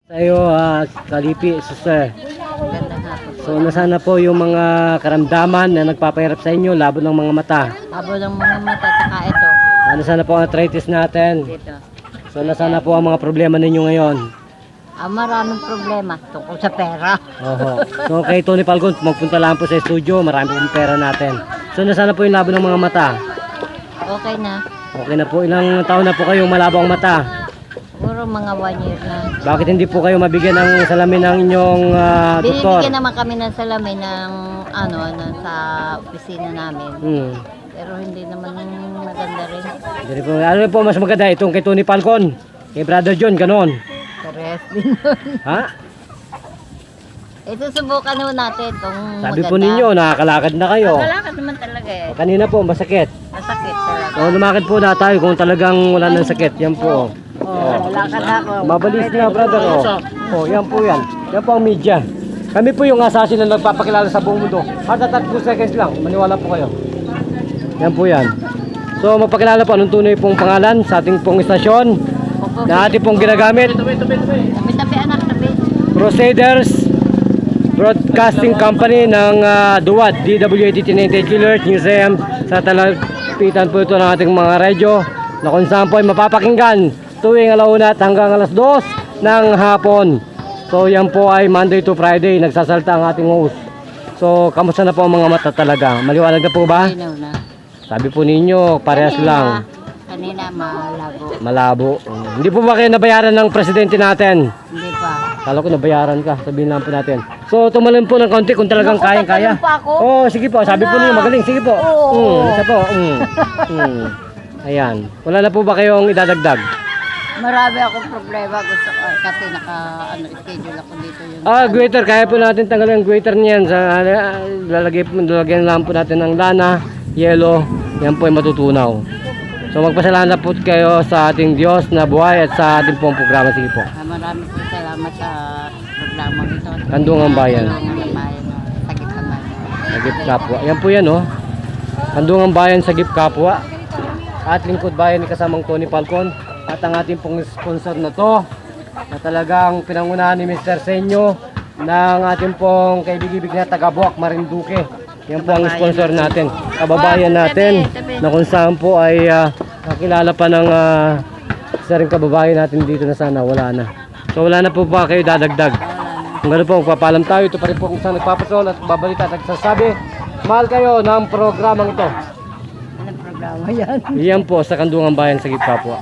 Tayo, Kalipi, Sir. Magandang hapon. So, nasana po yung mga karamdaman na nagpapahirap sa inyo, labo ng mga mata. Habo ng mga mata, saka ito. Nasana po ang arthritis natin. Dito. So, nasana po ang mga problema ninyo ngayon. Maraming problema tungkol sa pera. Oho. So, kay Tony Falcon, magpunta lang po sa studio, marami pong pera natin. So, nasana po yung labo ng mga mata. Okay na. Okay na po, ilang taon na po kayong malabo ang mata? Siguro mga 1 year na. Bakit hindi po kayo mabigyan ng salamin ng inyong doktor? Binibigyan naman kami ng salamin ng sa opisina namin. Pero hindi naman maganda rin. Hindi po, ano po mas maganda itong kay Tony Falcon? Kay Brother John, ganon. Pares din nun. Ha? Ito subukan ho natin itong Sabi maganda. po ninyo, nakakalakad na kayo. Magalakad naman talaga eh. Kanina po, masakit. Masakit talaga. So, lumakad po na tayo kung talagang wala ng sakit. Yan po. Lalakad ako. Mabalis na, brother. Yan po yan. Yan po ang media. Kami po yung assassin na nagpapakilala sa buong mundo. Hata 3 seconds lang. Maniwala po kayo. Yan po yan. So, magpakilala po anong tunay pong pangalan sa ating pong istasyon na ating pong ginagamit. Tabi anak, tabi. Crusaders Broadcasting Company ng DUWAD, DW8098 Killers Museum. Sa talapitan po ito ng ating mga radyo na kung saan po ay mapapakinggan tuwing alauna at hanggang alas 2 ng hapon. So yan po ay Monday to Friday, nagsasalta ang ating host. So kamusta na po ang mga mata talaga? Maliwanag na po ba? Linaw na. Sabi po ninyo, parehas lang. Kanina malabo. Malabo. Hindi po ba kayo nabayaran ng presidente natin? Hindi pa. Kala ko nabayaran ka, sabihin lang po natin. So tumalon po ng konti kung talagang kayang-kaya. tatalon pa ako? Oh, sige po, sabi po niyo magaling, sige po. Isa po. Ayan. Wala na po ba kayong idadagdag? Marami akong problema. Gusto ko kasi schedule ako dito yung Grater, kaya po natin tanggalin ang grater niyan. Lalagyan lang po natin ng lana, yelo, yan po ay matutunaw. So magpasalamat po kayo sa ating Diyos na buhay at sa ating pong programa. Sige po. Marami po salamat sa programa ito. Kandungang Bayan. Kandungang Bayan. Sagip naman. Sagip Kapwa. Yan po yan, oh. Kandungang Bayan, Sagip Kapwa. At Lingkod Bayan ni kasamang Tony Falcon. At ang ating pong sponsor na to na talagang pinangunahan ni Mr. Senyo ng ating pong kaibig-ibig na taga-Buwak, Marinduque. Yan po ang sponsor natin, kababayan natin, na kung saan po ay nakilala pa ng isa rin kababayan natin dito na sana wala na. So wala na po ba kayo dadagdag? Kung gano'n po, magpapalam tayo. Ito pa rin po kung saan nagpapasol at babalita at nagsasabi, mahal kayo ng programang ito. Anong programa yan? Yan po sa Kandungang Bayan, Sagip Kapwa.